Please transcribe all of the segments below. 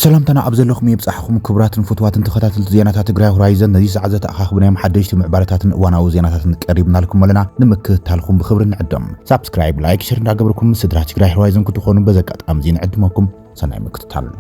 سلامتنا أبزلكم يبصحكم كبرات فتوات تخاتل زينات تجري هورايزن نزي سعزة أخاخبنا محدش معبرات وانا وزينات قريبنا لكم لنا نمك تالكم بخبر نعدم سبسكرايب لايك شير نعجبكم سدرا تجري هورايزن كنتو خونوا بزكات أمزين عدمكم سناي مكتتال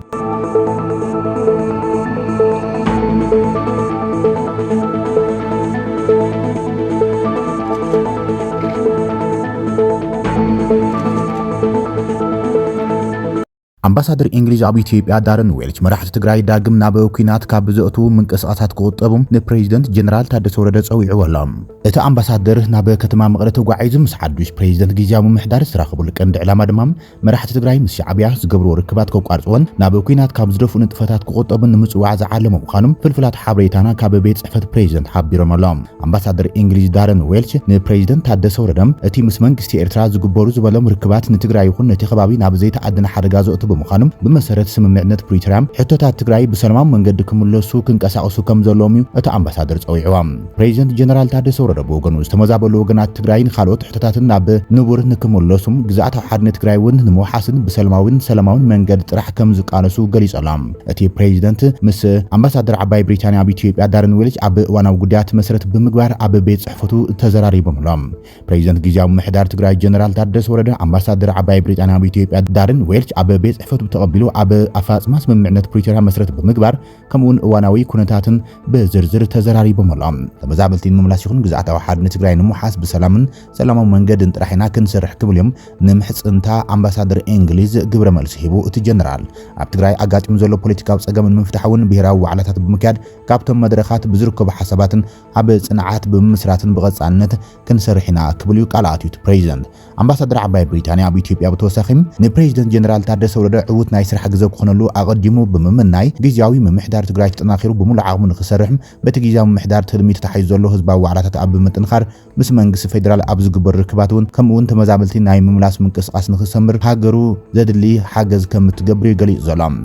أمباسادر إنجليز أبي إثيوبيا دارن ويلش مراحة تجري داقم نابو كينات كابزقتو من قصاصات قوطبهم نبريزيدنت جنرال تادس وردس أو يعولهم إتا أمباسادر نابو كتما مغرتو قاعيز مسحدوش بريزيدنت جيزاو محدار سراخبو لك عند علامة دمام مراحة تجري مس شعبيا زقبرو ركبات كوكارزون نابو كينات كابزدفو نتفتات قوطبن نمصوا عز عالم مخانم فلفلات حبريتانا كاببيت صحفت بريزيدنت حبيرم اللهم أمباسادر إنجليز دارن ويلش نبريزيدنت تادس وردم إتي مسمنكستي إرترا زقبرو زبلم ركبات نتجري يخون نتي خبابي نابزيت عدنا حرقازو مخانم بمسارات سممعنت بريترام حتى تግራይ بسلام መንገድ ክምለሱ ክንቀሳቀሱ ከም ዘለዎም እቲ ኣምባሳደር ጸዊዕዋም ፕሬዚደንት ጀነራል ታደሰ ወረደ በወገኑ ዝተመዛበሉ ወገናት ትግራይን ካልኦት ሕቶታትን ናብ ንቡር ንክምለሱም ግዛኣታዊ ሓድነት ትግራይ ውን ንመሓስን በሰላማዊን ሰላማውን መንገድ ጥራሕ ከም ዝቃነሱ ገሊጸላም እቲ ፕሬዚደንት ምስ ኣምባሳደር ዓባይ ብሪታንያ ኣብ ኢትዮጵያ ዳርን ዌልች ኣብ ዋናው ጉዳያት መሰረት ብምግባር ኣብ ቤት ጽሕፈቱ ተዘራሪቦምሎም ፕሬዚደንት ጊዜያዊ ምሕዳር ትግራይ ጀነራል ታደሰ ወረደ ኣምባሳደር ዓባይ ብሪታንያ ኣብ ኢትዮጵያ ዳርን ዌልች ኣብ ቤት ጽሕፈቱ تقبلوا أب أفاصماس من معنات بريتوريا مسرت بمقبار كمون واناوي كونتاتن بزرزر تزراري بملام تمزابلتين مملاسيخون جزعتا وحاد نتقراي نموحاس بسلامن سلام منجد انتراحينا كنسرح كبليوم نمحص انتا أمباسادر إنجليز قبر ملسيبو اتي جنرال اب تقراي أقات مزولو بوليتيكا وصقام منفتحون بهراو وعلاتات بمكاد كابتن مدرخات بزركو بحساباتن اب صناعات بمسراتن بغصانت كنسرحينا كبليو قالاتيو بريزيدنت أمباسادر عباي بريطانيا بإثيوبيا بتوسخيم نبريزيدنت جنرال تادس ولد عوت ناي سرح غزو كخنلو اقدمو بممناي غيزياوي ممحدار تግራይ ተጠናኺሩ بمول عقم نخسرحم بت غيزياوي ممحدار تلميت تحيز زلو حزباዊ ዋዕላታት ኣብ ምጥንኻር ምስ መንግስቲ ፌደራል ኣብ ዝግበር ርክባቱን ከምኡን ተመዛበልቲ ናይ ምምላስ ምንቅስቃስ ንኽሰምር ሃገሩ ዘድሊ ሓገዝ ከም ትገብር ይገልጽ ዘሎም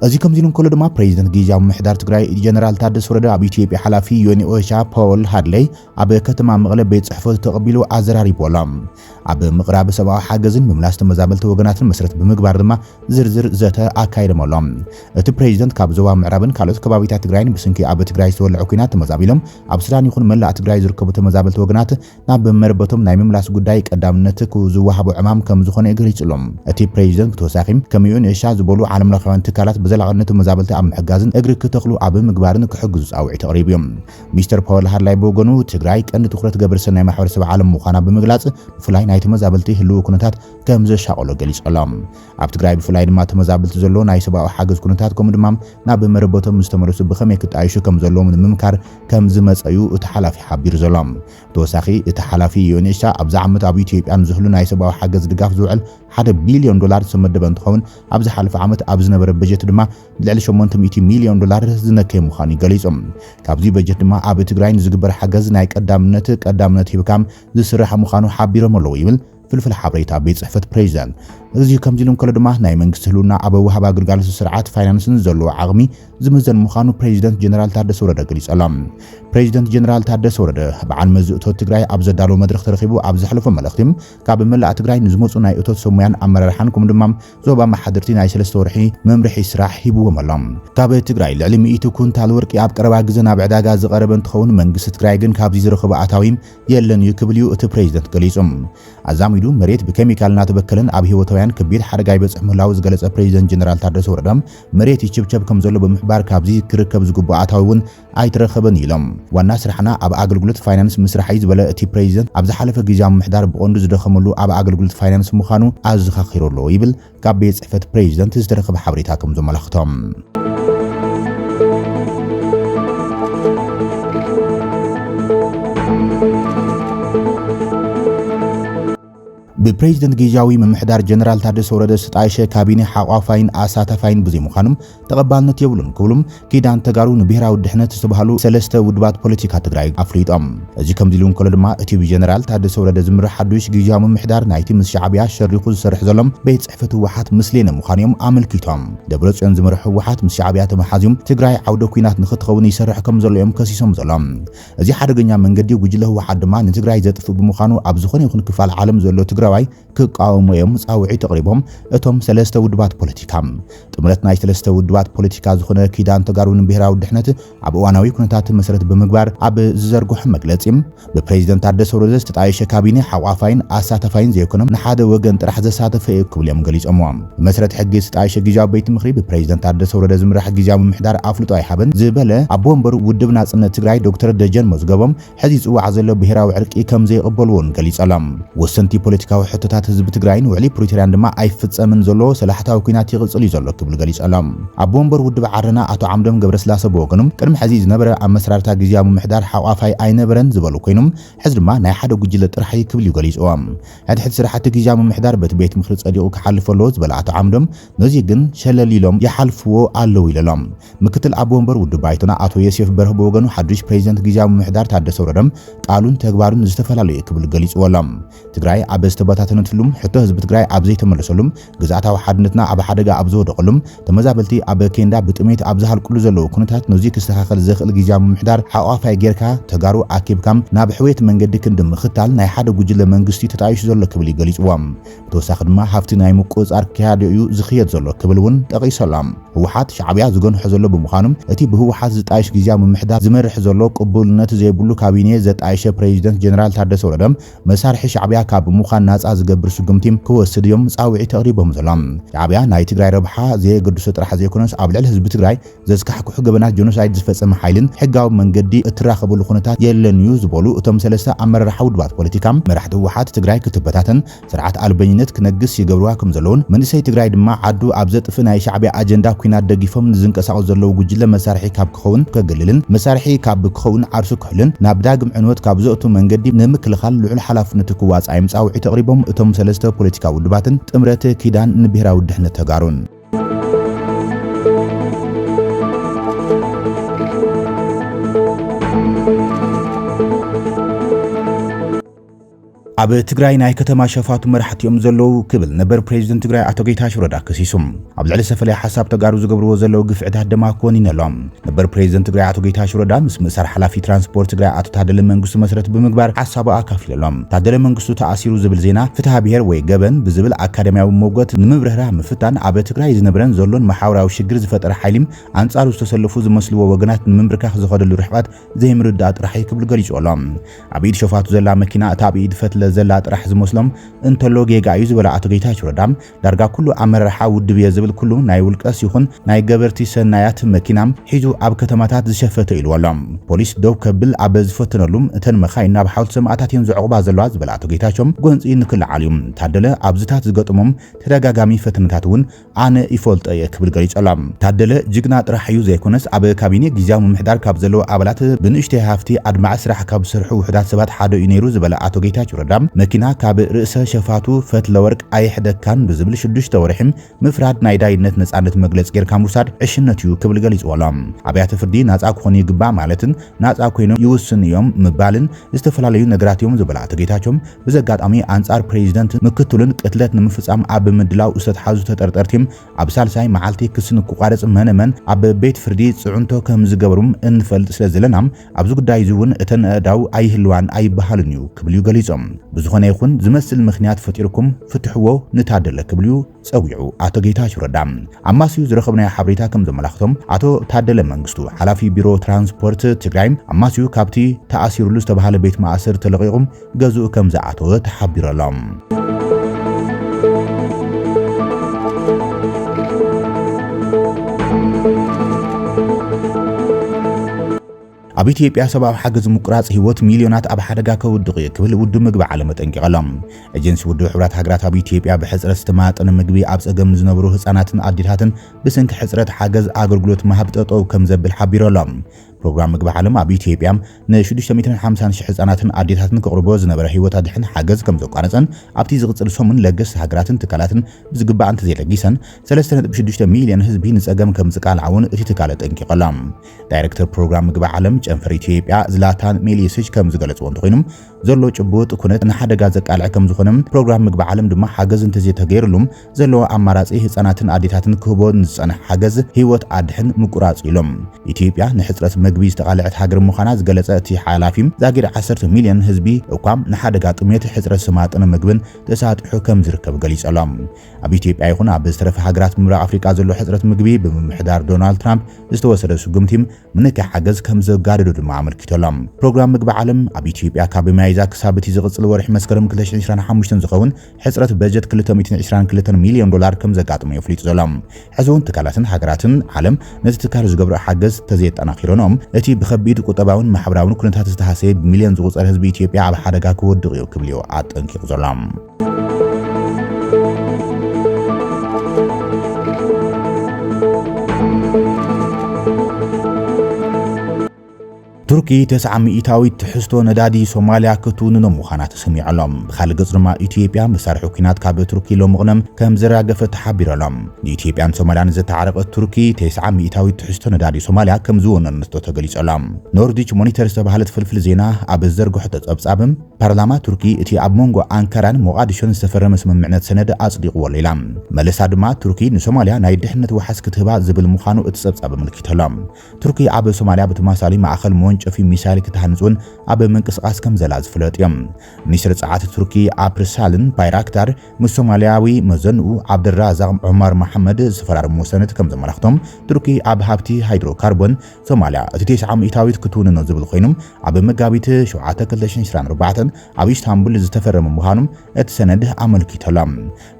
أزي كم زينون كل دما بريزيدنت جيزاو محدار تقراي جنرال تادس ورده أبي إثيوبيا حلافي يوني أوشا بول هادلي أبي كتما مغلب بيت صحفة تقبلو أزراري بولام أبي مقراب سبا حاجزن بملاست مزابلت وغنات المسرت بمقبار دما زرزر زتا أكاير مولام أتي بريزيدنت كابزوا معرابن كالوت كبابيتا تقراين بسنكي أبي تقراي سوال عقينات مزابلهم أبسران يخون ملا تقراي زركبت مزابلت وغنات ناب مربطهم نايم ملاس قدايك قدامنتك وزوحبو عمام كم زخون إغريج لهم أتي بريزيدنت بتوساخيم كميون إشا زبولو عالم لخوان تكالات زلغنت مزابلت أم حجازن أجر كتخلو عب مقبارن كحجز أو عتقريبيم مستر بول هارلاي بوغنو تجراي كأن تخرج جبر سنة محور سبع عالم مخانا بمقلاص فلاي نايت مزابلتي هلو كنتات كم زش شغله جليس علام عب تجراي بفلاي ما تمزابلت زلو ناي سبع حجز كنتات كم دمام ناب مربوطهم مستمرس بخمية كتعيشوا كم زلو من ممكر كم زمز أيو تحلف حبير زلام توساخي تحلفي يونيشا أبز عمت أبي تيب أم زهلو ناي سبع حجز دقاف زوعل $1 بليون سمد بنتخون أبز حلف عمت أبز نبر بجت دما لعل 800 مليون دولار زنكي مخاني غليصم كابزي بجت دما أب تግራይ ዝግበር ሓገዝ ናይ ቀዳምነት ይብካም ዝስራሕ ምዃኑ ሓቢሮም ኣለዉ ይብል ፍልፍል ሓበሬታ ቤት ጽሕፈት ፕሬዚደንት እዚ ከም ዝሎም ከለ ድማ ናይ መንግስቲ ህሉና ኣብ ወሃባ ግልጋሎት ስርዓት ፋይናንስን ዘለዎ ዓቕሚ ዝምዘን ምዃኑ ፕሬዚደንት ጀነራል ታደሰ ወረደ ገሊጸሎም ፕሬዚደንት ጀነራል ታደሰ ወረደ በዓል መዝእቶት ትግራይ ኣብ ዘዳሎ መድረኽ ተረኺቡ ኣብ ዝሕለፈ መልእኽቲ ካብ መላእ ትግራይ ንዝመፁ ናይ እቶት ሰሙያን ኣመራርሓን ከም ድማ ዞባ ማሕደርቲ ናይ 3 ወርሒ መምርሒ ስራሕ ሂብዎም ኣሎም ካብ ትግራይ ልዕሊ 100 ኩንታል ወርቂ ኣብ ቀረባ ግዜ ናብ ዕዳጋ ዝቐረበ እንትኸውን መንግስቲ ትግራይ ግን ካብዚ ዝረኸበ ኣታዊም የለን ይክብል እዩ እቲ ፕሬዚደንት ገሊጾም ኣዛሚዱ መሬት ብኬሚካልና ተበከለን ኣብ ህይወታውያን ከቢድ ሓደጋ ይበጽሕ ምህላው ዝገለጸ ፕሬዚደንት ጀነራል ታደሰ ወረደ መሬት ይችብቸብ ከም ዘሎ ብምሕባር ካብዚ ክርከብ ዝግባእ ኣታዊውን ኣይትረኸበን ኢሎም ዋና ስራሕና ኣብ ኣገልግሎት ፋይናንስ ምስራሕይ ዝበለ እቲ ፕሬዚደንት ኣብ ዝሓለፈ ግዜያዊ ምሕዳር ብቆንዱ ዝደኸመሉ ኣብ ኣገልግሎት ፋይናንስ ምዃኑ ኣዘኻኺሩሎ ይብል ካብ ቤት ጽሕፈት ፕሬዚደንት ዝተረኸበ ሓበሬታ ከም ዘመላኽቶም ببريزيدنت جيجاوي ممحدار جنرال تادس ورده ستايشه كابيني حقافاين اساتفاين بزي مخانم تقبالنت يبلون كبلم كيدان تغارو نبهراو دحنت استبحالو سلسته ودبات بوليتيكا تግራይ أفليطم ازي كم ديلون كل دما اتيبي جنرال تادس ورده زمر حدوش جيجاو ممحدار نايتي مس شعبيا شريخو زسرح زلم بيت صحفته وحات مسلين مخانيوم املكيتم دبرصيون زمرح وحات مس شعبيا تمحازيوم تግራይ عوده كوينات نختخون يسرح كم زليوم كسيسم زلم ازي حدغኛ መንገዲ ጉጅለ وحات دما نتግራይ ዘጥፍ بمخانو اب زخون يكون كفال عالم زلو تግራዋይ كقاوميوم صاوعي تقريبهم اتم سلسته ودبات بوليتيكام ጥምረት ናይ ሰለስተ ውድባት ፖለቲካ ዝኾነ ኪዳን ተጋሩን ብሄራዊ ድሕነት ኣብ እዋናዊ ኩነታት መሰረት ብምግባር ኣብ ዝዘርግሑ መግለጺም ብፕሬዝደንት ታደሰ ወረደ ዝተጣየሸ ካቢኔ ሓቋፋይን ኣሳተፋይን ዘይኮነም ንሓደ ወገን ጥራሕ ዘሳተፈ ክብልዮም ገሊጾም መሰረት ሕጊ ዝተጣየሸ ጊዜያዊ ቤት ምክሪ ብፕሬዝደንት ታደሰ ወረደ ዝምራሕ ጊዜያዊ ምምሕዳር ኣፍልጦ ኣይሃበን ዝበለ ኣብ ወንበር ውድብ ናጽነት ትግራይ ዶክተር ደጀን መዝገቦም ሕዚ ጽዋዕ ዘሎ ብሄራዊ ዕርቂ ከም ዘይቕበልዎን ገሊጾም ወሰንቲ ፖለቲካዊ ሕቶታት ህዝቢ ትግራይን ውዕሊ ፕሪቶሪያን ድማ ኣይፍጸምን ዘሎ ሰላሕታዊ ኩናት ይቕጽል ዘሎ ክብል ገሊጾም ኣብ ወንበር ውድብ ዓረና አቶ ዓምዶም ገብረስላሴ በወገኖም ቅድሚ ሕዚ ዝነበረ ኣመስራርታ ጊዜያዊ ምምሕዳር ሓቋፋይ ኣይነበረን ዝበሉ ኮይኖም ሕዚ ድማ ናይ ሓደ ጉጅለ ጥራሕ ክብል ይገሊጾም ሕድሕድ ስራሕቲ ጊዜያዊ ምምሕዳር በቲ ቤት ምክሪ ጸዲቁ ክሓልፈሎ ዝበለ አቶ ዓምዶም ነዚ ግን ሸለሊሎም ይሓልፍዎ ኣለው ኢሎም ምክትል ኣብ ወንበር ውድብ ባይቶና አቶ ዮሴፍ በርህ በወገኑ ሓዱሽ ፕሬዝደንት ጊዜያዊ ምምሕዳር ታደሰ ወረደም ቃሉን ተግባሩን ዝተፈላለዩ ክብል ገሊጽዎሎም ትግራይ ኣብ ዝተበታተነትሉም ሕቶ ህዝቢ ትግራይ ኣብ ዘይተመለሰሉም ግዛታዊ ሓድነትና ኣብ ሓደጋ ኣብ ዝወደቀሉም ተመዛበልቲ ኣብ ኬንዳ ብጥሜት ኣብ ዝሃልቁሉ ዘለዉ ኩነታት ነዚ ክስተኻኸል ዝኽእል ጊዜያዊ ምምሕዳር ሓቋፋይ ጌርካ ተጋሩ ኣኪብካም ናብ ሕዌት መንገዲ ክንድም ምኽታል ናይ ሓደ ጉጅለ መንግስቲ ተጣይሹ ዘሎ ክብል ይገሊጽዎም ብተወሳኺ ድማ ሃፍቲ ናይ ምቁፅጻር ክያድ እዩ ዝኽየድ ዘሎ ክብል እውን ጠቒሶሎም ህወሓት ሻዕብያ ዝገንሖ ዘሎ ብምዃኖም እቲ ብህወሓት ዝጣይሽ ጊዜያዊ ምምሕዳር ዝመርሕ ዘሎ ቅቡልነት ዘይብሉ ካቢኔ ዘጣይሸ ፕሬዝደንት ጀነራል ታደሰ ወረደም መሳርሒ ሻዕብያ ካብ ምዃን ናጻ ዝገብር ስጉምቲም ክወስድ እዮም ጻውዒ ተቕሪቦም ዘሎም ሻዕብያ ናይ ትግራይ ረብሓ ዘይገድሶ ጥራሕ ዘይኮነስ ኣብ ልዕሊ ህዝቢ ትግራይ ዘስካሕኩሕ ገበናት ጆኖሳይድ ዝፈጸመ ሓይልን ሕጋዊ መንገዲ እትራኸበሉ ኩነታት የለን እዩ ዝበሉ እቶም ሰለስተ ኣመራርሓ ውድባት ፖለቲካ መራሕቲ ህወሓት ትግራይ ክትበታተን ስርዓት ኣልበኝነት ክነግስ ይገብርዋ ከም ዘለውን መንእሰይ ትግራይ ድማ ዓዱ ኣብ ዘጥፍ ናይ ሻዕብያ ኣጀንዳ ኩናት ደጊፎም ዝንቀሳቐሱ ዘለዉ ጉጅለ መሳርሒ ካብ ክኸውን ከገልልን መሳርሒ ካብ ክኸውን ዓርሱ ክሕልን ናብ ዳግም ዕንወት ካብ ዘእቱ መንገዲ ንምክልኻል ልዑል ሓላፍነት ክዋፅእ ጻውዒ ተቕሪቦም እቶም ሰለስተ ፖለቲካ ውድባትን ጥምረት ኪዳን ንብሄራዊ ድሕነት ተጋሩን ኣብ ትግራይ ናይ ከተማ ሸፋቱ መራሕቲኦም ዘለዉ ክብል ነበር ፕሬዝደንት ትግራይ አቶ ጌታቸው ረዳ ከሲሱም ኣብ ልዕሊ ሰፈለያ ሓሳብ ተጋሩ ዝገብርዎ ዘለዉ ግፍዕታት ድማ ኮኒነሎም ነበር ፕሬዝደንት ትግራይ አቶ ጌታቸው ረዳ ምስ ምእሰር ሓላፊ ትራንስፖርት ትግራይ አቶ ታደለ መንግስቱ መሰረት ብምግባር ሓሳቡ ኣካፊሎም ታደለ መንግስቱ ተኣሲሩ ዝብል ዜና ፍትሃ ብሔር ወይ ገበን ብዝብል ኣካደሚያዊ ሞገት ንምብርህራ ምፍታን ኣብ ትግራይ ዝነበረን ዘሎን ማሕበራዊ ሽግር ዝፈጠረ ሓይሊም ኣንጻሩ ዝተሰለፉ ዝመስልዎ ወገናት ንምምርካኽ ዝኸደሉ ርሕቀት ዘይምርዳእ ጥራሕ ክብል ገሊጾሎም ኣብ ኢድ ሸፋቱ ዘላ መኪና እታ ኣብ ኢድ ፈትለ ዘላ ጥራሕ ዝመስሎም እንተሎ ጌጋ እዩ ዝበለ አቶ ጌታቸው ረዳም ዳርጋ ኩሉ ኣመራርሓ ውድብ ዝብል ኩሉ ናይ ውልቀስ ይኹን ናይ ገበርቲ ሰናያት መኪናም ሒዙ ኣብ ከተማታት ዝሸፈተ ኢልዎሎም ፖሊስ ደው ከብል ኣብ ዝፈተነሉም እተን መኻይን ናብ ሓውልቲ ሰማዕታት እየን ዝዕቁባ ዘለዋ ዝበለ አቶ ጌታቸው ጎንፂ ንክልዓል እዩ ታደለ ኣብዝታት ዝገጥሞም ተደጋጋሚ ፈተነታት እውን ኣነ ይፈልጦ እየ ክብል ገሊጾሎም ታደለ ጅግና ጥራሕ እዩ ዘይኮነስ ኣብ ካቢኔ ጊዜያዊ ምምሕዳር ካብ ዘለዉ ኣባላት ብንእሽተይ ሃፍቲ ኣድማዕ ስራሕ ካብ ዝሰርሑ ውሕዳት ሰባት ሓደ እዩ ነይሩ ዝበለ አቶ ጌታቸው ረዳም መኪና ካብ ርእሰ ሸፋቱ ፈትለ ወርቅ ኣይሕደካን ብዝብል 6 ወርሕም ምፍራድ ናይ ዳይነት ነጻነት መግለጽ ጌርካ ምውሳድ ዕሽነት እዩ ክብል ገሊጽዎሎም ኣብያተ ፍርዲ ናጻ ክኾኑ ይግባእ ማለትን ናጻ ኮይኖም ይውስን እዮም ምባልን ዝተፈላለዩ ነገራት እዮም ዝበለ አቶ ጌታቸው ብዘጋጣሚ አንጻር ፕሬዝደንት ምክትሉን ቅትለት ንምፍጻም ኣብ ምድላው ዝተሓዙ ተጠርጠርቲም ኣብ ሳልሳይ መዓልቲ ክስን ክቋረጽ መነመን ኣብ ቤት ፍርዲ ጽዑንቶ ከም ዝገብሩም እንፈልጥ ስለዘለናም ኣብዚ ጉዳይ ዝውን እተን ኣዳው ኣይህልዋን ኣይበሃልን እዩ ክብል ገሊጾም ዝኾነ ይኹን ዝመስል ምኽንያት ፈጢርኩም ፍትሕዎ ንታደለ ክብሉ ጸዊዑ አቶ ጌታቸው ረዳ ኣማስዩ ዝረኸብናዮ ሓበሬታ ከም ዘመላኽቶም አቶ ታደለ መንግስቱ ሓላፊ ቢሮ ትራንስፖርት ትግራይ ኣማስዩ ካብቲ ተኣሲሩሉ ዝተባሃለ ቤት ማእሰር ተለቂቁም ገዝኡ ከም ዝኣተወ ተሓቢሮሎም ኣብ ኢትዮጵያ ሰብኣዊ ሓገዝ ምቁራጽ ህይወት ሚልዮናት ኣብ ሓደጋ ከውድቕ ክብል ውድብ ምግቢ ዓለም ጠንቂቖሎም ኤጀንሲ ውድብ ሕብራት ሃገራት ኣብ ኢትዮጵያ ብሕጽረት ዝተማጠነ ምግቢ ኣብ ጸገም ዝነብሩ ህጻናትን ኣዴታትን ብስንኪ ሕጽረት ሓገዝ ኣገልግሎት መሃብ ጠጠው ከም ዘብል ሓቢሮሎም ፕሮግራም ምግቢ ዓለም ኣብ ኢትዮጵያ ን650,000 ህጻናትን ኣዴታትን ከቕርቦ ዝነበረ ህይወት ኣድሕን ሓገዝ ከም ዘቋረፀን ኣብቲ ዝቕፅል ሰሙን ለገስ ሃገራትን ትካላትን ብዝግባእ እንተዘይለጊሰን 3.6 ሚልዮን ህዝቢ ንጸገም ከም ዝቃልዓውን እቲ ትካል ጠንቂቖላ። ዳይሬክተር ፕሮግራም ምግቢ ዓለም ጨንፈር ኢትዮጵያ ዝላታን ሜሊሲች ከም ዝገለጽዎ እንተኾይኖም ዘሎ ጭቡጥ ኩነት ንሓደጋ ዘቃልዕ ከም ዝኾነም ፕሮግራም ምግቢ ዓለም ድማ ሓገዝ እንተዘይተገይሩሎም ዘለዎ ኣማራጺ ህጻናትን ኣዴታትን ክህቦ ንዝጸንሕ ሓገዝ ህይወት ኣድሕን ምቁራጽ ኢሎም። ኢትዮጵያ ንሕጽረት ምግቢ ዝተቃልዐት ሃገር ምዃና ዝገለጸ እቲ ሓላፊ ዛጊድ 10 ሚልዮን ህዝቢ እኳ ንሓደጋ ጥሜት ሕጽረት ሰማጥን ምግብን ተሳጥሑ ከም ዝርከብ ገሊጸሎም። ኣብ ኢትዮጵያ ይኹን ኣብ ዝተረፈ ሃገራት ምብራቕ ኣፍሪቃ ዘሎ ሕጽረት ምግቢ ብምምሕዳር ዶናልድ ትራምፕ ዝተወሰደ ስጉምቲ ምንክሕ ሓገዝ ከም ዘጋድዱ ድማ ኣመልኪቶሎም። ፕሮግራም ምግቢ ዓለም ኣብ ኢትዮጵያ ካብ መያይዛ ክሳብ እቲ ዝቕጽል ወርሒ መስከረም 2025 ዝኸውን ሕጽረት በጀት $222 ሚልዮን ከም ዘጋጥሞ የፍሊጡ ዘሎም። ሕዝውን ትካላትን ሃገራትን ዓለም ነቲ ትካል ዝገብሮ ሓገዝ ተዘይጠናኺሮኖም እቲ ብከቢድ ቁጠባውን ማሕበራውን ኩነታት ዝተሃሰየ ብሚልዮን ዝቑጸር ህዝቢ ኢትዮጵያ ኣብ ሓደጋ ክወድቕ እዩ ክብል ኣጠንቂቑ ዘሎም። ቱርኪ 900ዊት ትሕዝቶ ነዳዲ ሶማልያ ክትውንኖ ምዃና ተሰሚዖሎም። ብኻልእ ገጽ ድማ ኢትዮጵያ መሳርሒ ኩናት ካብ ቱርኪ ለምቕነም ከም ዝራገፈ ተሓቢሮሎም። ንኢትዮጵያን ሶማልያን ዘተዓረቐት ቱርኪ 900ዊት ትሕዝቶ ነዳዲ ሶማልያ ከም ዝወነነቶ ተገሊጾሎም። ኖርዲች ሞኒተር ዝተባህለት ፍልፍል ዜና ኣብ ዘርግሖ ጸብጻብም ፓርላማ ቱርኪ እቲ ኣብ መንጎ አንካራን ሞቃዲሾን ዝተፈረመ ስምምዕነት ሰነድ ኣጽዲቕዎ ሌላ መለሳ ድማ ቱርኪ ንሶማልያ ናይ ድሕነት ወሓስ ክትህባ ዝብል ምዃኑ እቲ ጸብጻብ ኣመልኪቶሎም። ቱርኪ ኣብ ሶማልያ ብተማሳሊ ማእኸል ወንጨፊ ሚሳይል ክትሃንጹን ኣብ ምንቅስቓስ ከም ዘላ ዝፍለጥ እዮም። ሚኒስትር ጸዓት ቱርኪ ኣፕርሳልን ባይራክታር ምስ ሶማልያዊ መዘንኡ ዓብድራዛቅ ዑመር መሐመድ ዝፈራረሙ ሰነድ ከም ዘመላኽቶም ቱርኪ ኣብ ሃብቲ ሃይድሮካርቦን ሶማልያ እቲ 900ዊት ክትውንኖ ዝብል ኮይኖም ኣብ መጋቢት 7 2024 ኣብ ኢስታንቡል ዝተፈረመ ምዃኑም እቲ ሰነድ ኣመልኪቶሎም።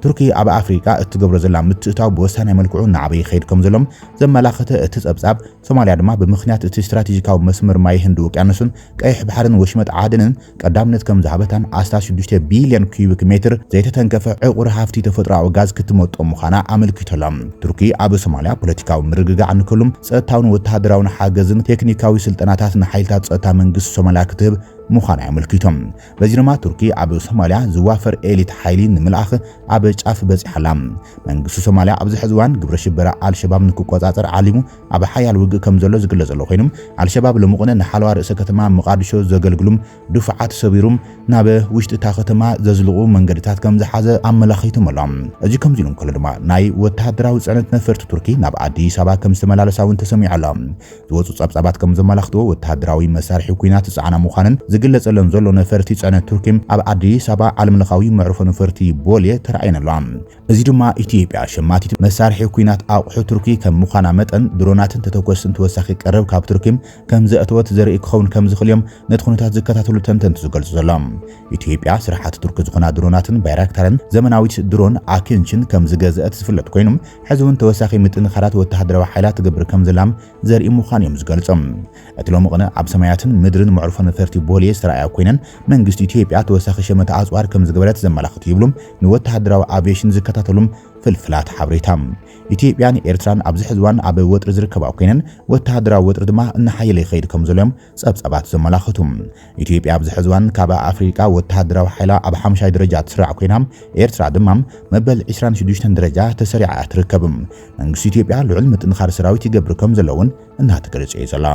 ቱርኪ ኣብ ኣፍሪቃ እትገብሮ ዘላ ምትእታው ብወሳናይ መልክዑ ንዓበይ ኸይድ ከም ዘሎም ዘመላኽተ እቲ ጸብጻብ ሶማልያ ድማ ብምኽንያት እቲ ስትራቴጂካዊ መስመር ማይ ህንዲ ውቅያኖስን ቀይሕ ባሕርን ወሽመጥ ዓድንን ቀዳምነት ከም ዝሃበታን 16 ቢልዮን ኩቢክ ሜትር ዘይተተንከፈ ዕቁር ሃፍቲ ተፈጥሮኣዊ ጋዝ ክትመጦ ምዃና ኣመልኪቶሎም። ቱርኪ ኣብ ሶማልያ ፖለቲካዊ ምርግጋዕ ንክሉም ጸጥታውን ወተሃደራውን ሓገዝን ቴክኒካዊ ስልጠናታት ንሓይልታት ጸጥታ መንግስቲ ሶማልያ ክትህብ ምዃና ኣመልኪቶም። በዚ ድማ ቱርኪ ኣብ ሶማልያ ዝዋፈር ኤሊት ሓይሊ ንምልኣኽ ኣብ ጫፍ በፂሓላ። መንግስቲ ሶማልያ ኣብዚ ሕዚ እዋን ግብረ ሽበራ ኣልሸባብ ንክቆጻጸር ዓሊሙ ኣብ ሓያል ውግእ ከም ዘሎ ዝግለጽ ዘሎ ኮይኖም ኣልሸባብ ለምቕነ ንሓለዋ ርእሰ ከተማ መቃዲሾ ዘገልግሉም ድፉዓት ሰቢሩም ናብ ውሽጢ እታ ከተማ ዘዝልቑ መንገድታት ከም ዝሓዘ ኣመላኺቶም ኣሎም። እዚ ከምዚ ኢሎም ከሎ ድማ ናይ ወተሃደራዊ ጽዕነት ነፈርቲ ቱርኪ ናብ ኣዲስ ኣበባ ከም ዝተመላለሳ እውን ተሰሚዑ ኣሎ። ዝወፁ ጸብጻባት ከም ዘመላኽትዎ ወተሃደራዊ መሳርሒ ኩናት ዝጸዓና ምዃንን ዝግለጸለን ዘሎ ነፈርቲ ጽዕነት ቱርኪ ኣብ ኣዲስ ኣበባ ዓለምለኻዊ መዕርፎ ነፈርቲ ቦሌ ተራእየን ኣለዋ። እዚ ድማ ኢትዮጵያ ሸማቲት መሳርሒ ኩናት ኣቑሑ ቱርኪ ከም ምዃና መጠን ድሮናትን ተተኮስን ተወሳኺ ቀረብ ካብ ቱርኪ ከም ዘእተወት ዘርኢ ክኸውን ከም ዝኽእል እዮም ነቲ ኩነታት ዝከታተሉ ተንተንቲ ዝገልጹ ዘሎም። ኢትዮጵያ ስራሓት ቱርኪ ዝኾና ድሮናትን ባይራክታርን ዘመናዊት ድሮን ኣኪንችን ከም ዝገዝአት ዝፍለጥ ኮይኖም ሕዚ እውን ተወሳኺ ምጥንኻራት ወተሃደራዊ ሓይላት ትገብር ከም ዘላም ዘርኢ ምዃኑ እዮም ዝገልጾም። እቲ ሎምቕነ ኣብ ሰማያትን ምድርን መዕርፎ ነፈርቲ ቦሌ ዝተራእያ ኮይነን መንግስቲ ኢትዮጵያ ተወሳኺ ሸመታ ኣጽዋር ከም ዝገበረት ዘመላኽቱ ይብሉም ንወተሃደራዊ አቪዬሽን ዝከታተሉም ፍልፍላት ሓበሬታ። ኢትዮጵያን ኤርትራን ኣብዚ ሕዚ እዋን ኣብ ወጥሪ ዝርከባ ኮይነን ወተሃደራዊ ወጥሪ ድማ እናሓየለ ይኸይድ ከም ዘሎም ጸብጻባት ዘመላኽቱ። ኢትዮጵያ ኣብዚ ሕዚ እዋን ካብ ኣፍሪቃ ወተሃደራዊ ሓይላ ኣብ 5 ደረጃ ትስራዕ ኮይና ኤርትራ ድማ መበል 26 ደረጃ ተሰሪዓ ትርከብ። መንግስቲ ኢትዮጵያ ልዑል ምጥንኻር ሰራዊት ይገብር ከም ዘለውን እናተገለጸ ይዘላ።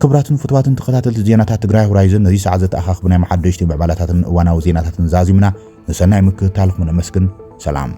ክብራትን ፍትዋትን ተኸታተልቲ ዜናታት ትግራይ ሆራይዘን ነዚ ሰዓት ዘተኣኻኽብናይ መሓደሽቲ ምዕባላታትን እዋናዊ ዜናታትን ዛዚምና ንሰናይ ምክትታልኩም ነመስግን። ሰላም።